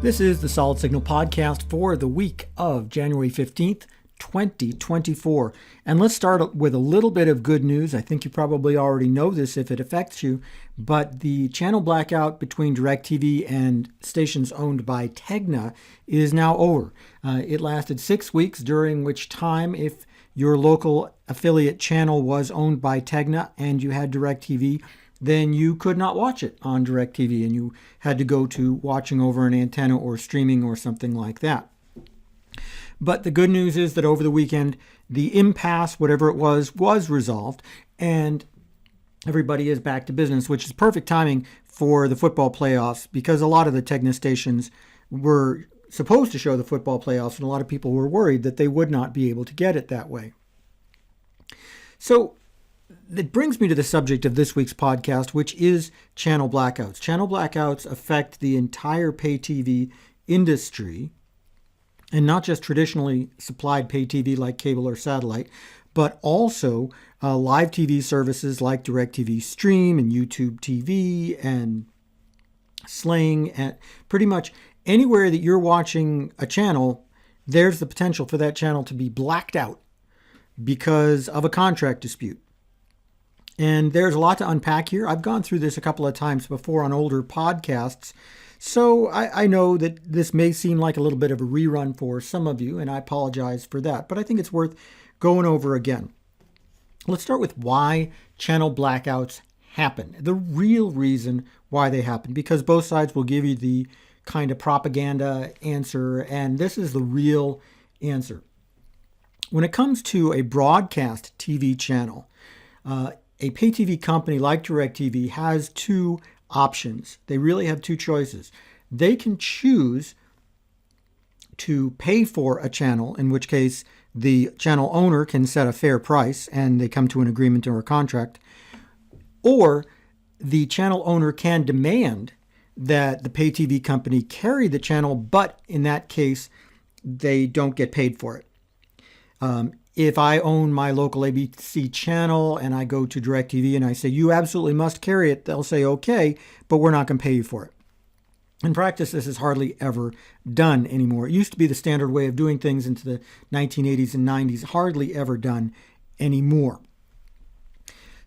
This is the Solid Signal podcast for the week of January 15th, 2024. And let's start with a little bit of good news. I think you probably already know this if it affects you, but the channel blackout between DirecTV and stations owned by Tegna is now over. It lasted 6 weeks, during which time, if your local affiliate channel was owned by Tegna and you had DirecTV, then you could not watch it on DirecTV and you had to go to watching over an antenna or streaming or something like that. But the good news is that over the weekend, the impasse, whatever it was resolved and everybody is back to business, which is perfect timing for the football playoffs because a lot of the Tegna stations were supposed to show the football playoffs and a lot of people were worried that they would not be able to get it that way. So that brings me to the subject of this week's podcast, which is channel blackouts. Channel blackouts affect the entire pay TV industry, and not just traditionally supplied pay TV like cable or satellite, but also live TV services like DirecTV Stream and YouTube TV and Sling, and pretty much anywhere that you're watching a channel, there's the potential for that channel to be blacked out because of a contract dispute. And there's a lot to unpack here. I've gone through this a couple of times before on older podcasts, so I know that this may seem like a little bit of a rerun for some of you, and I apologize for that, but I think it's worth going over again. Let's start with why channel blackouts happen. The real reason why they happen, because both sides will give you the kind of propaganda answer, and this is the real answer. When it comes to a broadcast TV channel, a pay TV company like DirecTV has two options. They really have two choices. They can choose to pay for a channel, in which case the channel owner can set a fair price and they come to an agreement or a contract, or the channel owner can demand that the pay TV company carry the channel, but in that case, they don't get paid for it. If I own my local ABC channel and I go to DirecTV and I say, you absolutely must carry it, they'll say, okay, but we're not going to pay you for it. In practice, this is hardly ever done anymore. It used to be the standard way of doing things into the 1980s and 90s, hardly ever done anymore.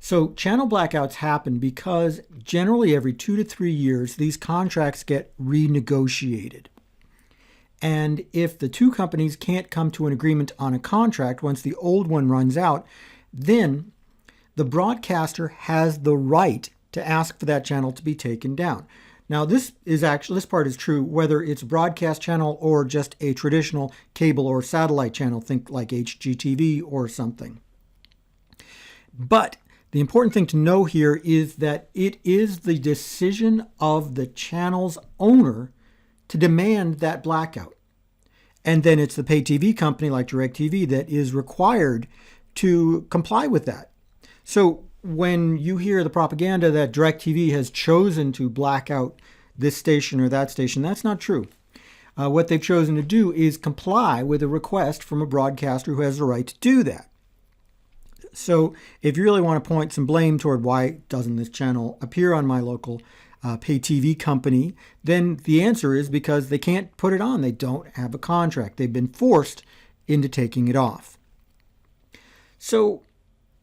So channel blackouts happen because generally every 2 to 3 years, these contracts get renegotiated. And if the two companies can't come to an agreement on a contract once the old one runs out, then the broadcaster has the right to ask for that channel to be taken down. Now, this part is true whether it's a broadcast channel or just a traditional cable or satellite channel, think like HGTV or something. But the important thing to know here is that it is the decision of the channel's owner to demand that blackout. And then it's the pay TV company like DirecTV that is required to comply with that. So when you hear the propaganda that DirecTV has chosen to black out this station or that station, that's not true. What they've chosen to do is comply with a request from a broadcaster who has the right to do that. So if you really want to point some blame toward why doesn't this channel appear on my local pay TV company, then the answer is because they can't put it on. They don't have a contract. They've been forced into taking it off. So,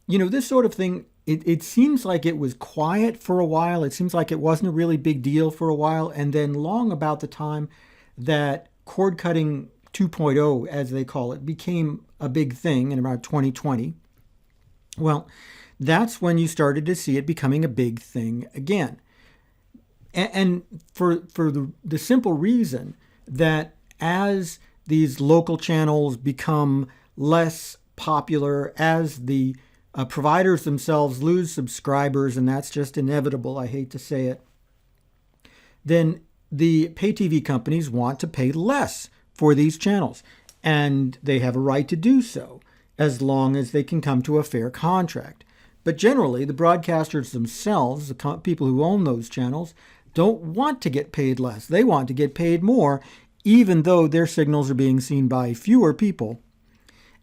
this sort of thing, it seems like it was quiet for a while. It seems like it wasn't a really big deal for a while. And then long about the time that cord cutting 2.0, as they call it, became a big thing in about 2020, well, that's when you started to see it becoming a big thing again. And for the simple reason that as these local channels become less popular, as the providers themselves lose subscribers, and that's just inevitable, I hate to say it, then the pay TV companies want to pay less for these channels. And they have a right to do so as long as they can come to a fair contract. But generally, the broadcasters themselves, the people who own those channels, don't want to get paid less. They want to get paid more, even though their signals are being seen by fewer people.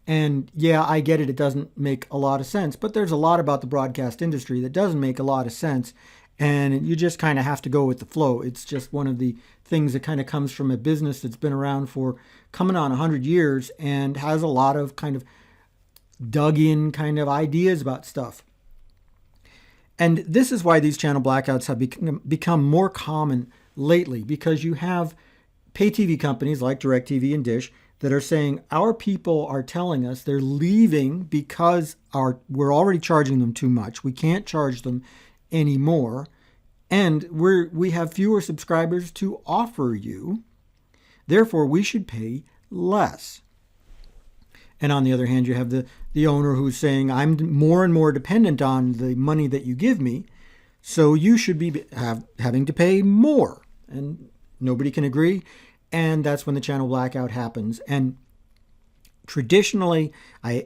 And yeah, I get it. It doesn't make a lot of sense, but there's a lot about the broadcast industry that doesn't make a lot of sense. And you just kind of have to go with the flow. It's just one of the things that kind of comes from a business that's been around for coming on 100 years and has a lot of kind of dug in kind of ideas about stuff. And this is why these channel blackouts have become more common lately, because you have pay TV companies like DirecTV and Dish that are saying our people are telling us they're leaving because we're already charging them too much. We can't charge them anymore. And we have fewer subscribers to offer you. Therefore, we should pay less. And on the other hand, you have the owner who's saying, I'm more and more dependent on the money that you give me, so you should be having to pay more. And nobody can agree. And that's when the channel blackout happens. And traditionally, I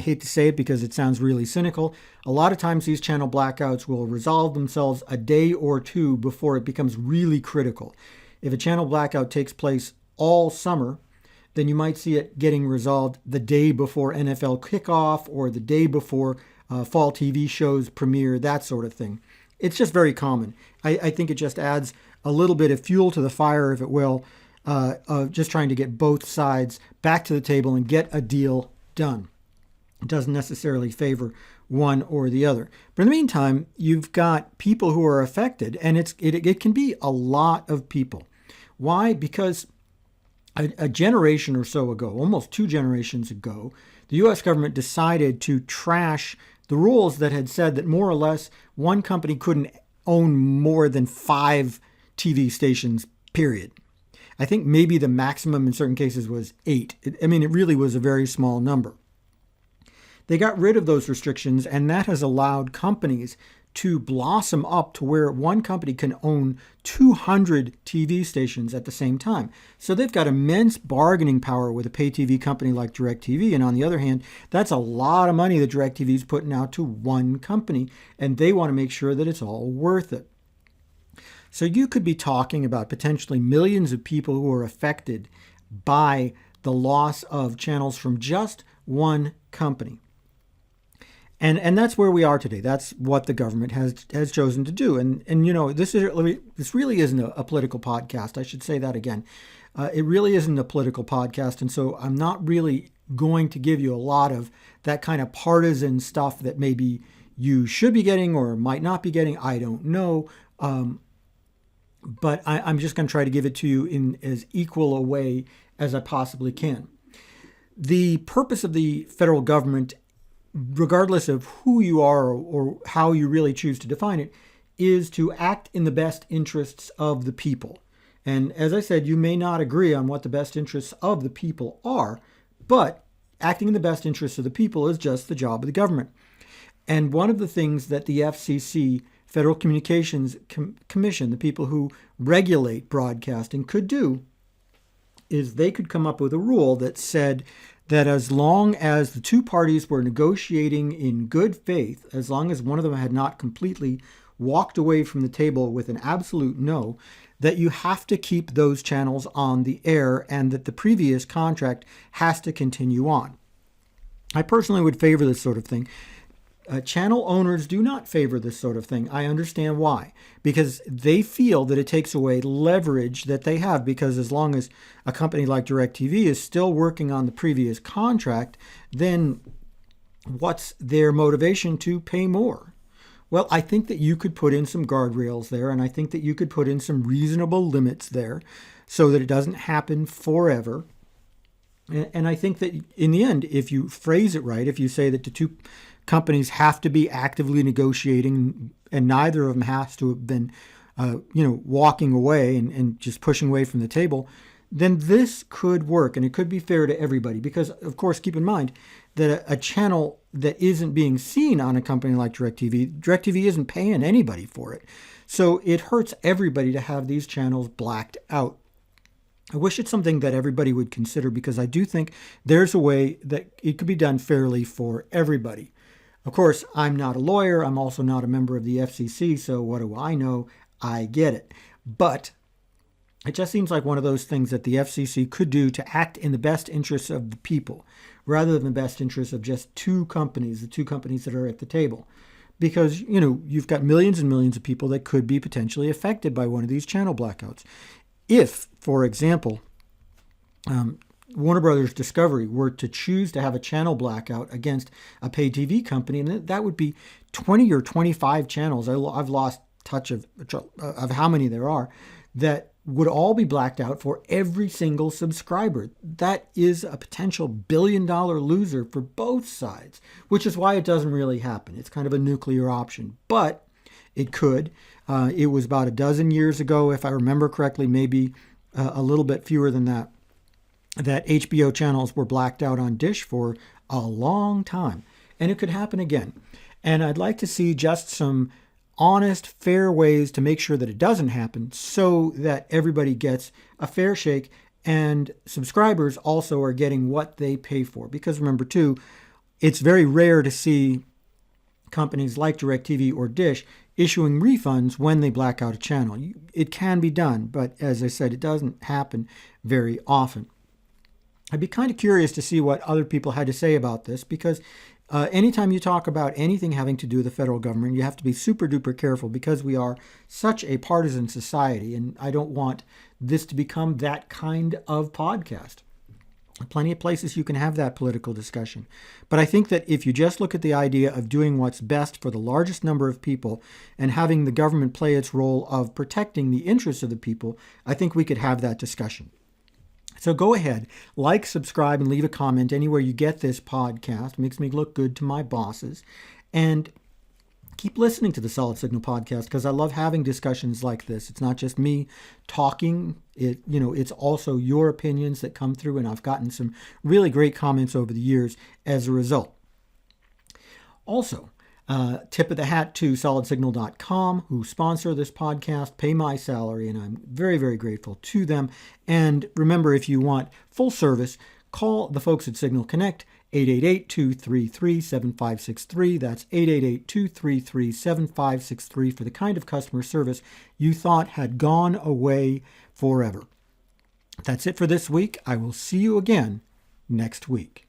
hate to say it because it sounds really cynical, a lot of times these channel blackouts will resolve themselves a day or two before it becomes really critical. If a channel blackout takes place all summer, then you might see it getting resolved the day before NFL kickoff or the day before fall TV shows premiere, that sort of thing. It's just very common. I think it just adds a little bit of fuel to the fire, if it will, of just trying to get both sides back to the table and get a deal done. It doesn't necessarily favor one or the other. But in the meantime, you've got people who are affected, and it can be a lot of people. Why? Because a generation or so ago, almost 2 generations ago, the U.S. government decided to trash the rules that had said that more or less one company couldn't own more than 5 TV stations, period. I think maybe the maximum in certain cases was 8. It really was a very small number. They got rid of those restrictions, and that has allowed companies to blossom up to where one company can own 200 TV stations at the same time. So they've got immense bargaining power with a pay TV company like DirecTV. And on the other hand, that's a lot of money that DirecTV is putting out to one company, and they want to make sure that it's all worth it. So you could be talking about potentially millions of people who are affected by the loss of channels from just one company. And that's where we are today. That's what the government has chosen to do. And this really isn't a political podcast. I should say that again. It really isn't a political podcast. And so I'm not really going to give you a lot of that kind of partisan stuff that maybe you should be getting or might not be getting. I don't know. But I'm just going to try to give it to you in as equal a way as I possibly can. The purpose of the federal government, regardless of who you are or how you really choose to define it, is to act in the best interests of the people. And as I said, you may not agree on what the best interests of the people are, but acting in the best interests of the people is just the job of the government. And one of the things that the FCC, Federal Communications Commission, the people who regulate broadcasting, could do is they could come up with a rule that said that as long as the two parties were negotiating in good faith, as long as one of them had not completely walked away from the table with an absolute no, that you have to keep those channels on the air and that the previous contract has to continue on. I personally would favor this sort of thing. Channel owners do not favor this sort of thing. I understand why. Because they feel that it takes away leverage that they have, because as long as a company like DirecTV is still working on the previous contract, then what's their motivation to pay more? Well, I think that you could put in some guardrails there, and I think that you could put in some reasonable limits there so that it doesn't happen forever. And I think that in the end, if you phrase it right, if you say that the two companies have to be actively negotiating and neither of them has to have been, walking away and just pushing away from the table, then this could work and it could be fair to everybody. Because, of course, keep in mind that a channel that isn't being seen on a company like DirecTV isn't paying anybody for it. So it hurts everybody to have these channels blacked out. I wish it's something that everybody would consider, because I do think there's a way that it could be done fairly for everybody. Of course, I'm not a lawyer. I'm also not a member of the FCC, so what do I know? I get it. But it just seems like one of those things that the FCC could do to act in the best interests of the people, rather than the best interests of just two companies, the two companies that are at the table. Because, you've got millions and millions of people that could be potentially affected by one of these channel blackouts. If, for example, Warner Brothers Discovery were to choose to have a channel blackout against a pay TV company, and that would be 20 or 25 channels. I've lost touch of how many there are that would all be blacked out for every single subscriber. That is a potential billion-dollar loser for both sides, which is why it doesn't really happen. It's kind of a nuclear option, but it could. It was about a dozen years ago, if I remember correctly, maybe a little bit fewer than that, that HBO channels were blacked out on Dish for a long time. And it could happen again. And I'd like to see just some honest, fair ways to make sure that it doesn't happen so that everybody gets a fair shake and subscribers also are getting what they pay for. Because remember, too, it's very rare to see companies like DirecTV or Dish issuing refunds when they black out a channel. It can be done, but as I said, it doesn't happen very often. I'd be kind of curious to see what other people had to say about this, because anytime you talk about anything having to do with the federal government, you have to be super duper careful because we are such a partisan society, and I don't want this to become that kind of podcast. Plenty of places you can have that political discussion. But I think that if you just look at the idea of doing what's best for the largest number of people and having the government play its role of protecting the interests of the people, I think we could have that discussion. So go ahead, like, subscribe, and leave a comment anywhere you get this podcast. It makes me look good to my bosses. And keep listening to the Solid Signal podcast because I love having discussions like this. It's not just me talking. It's also your opinions that come through, and I've gotten some really great comments over the years as a result. Also, tip of the hat to solidsignal.com, who sponsor this podcast, pay my salary, and I'm very, very grateful to them. And remember, if you want full service, call the folks at Signal Connect, 888-233-7563. That's 888-233-7563 for the kind of customer service you thought had gone away forever. That's it for this week. I will see you again next week.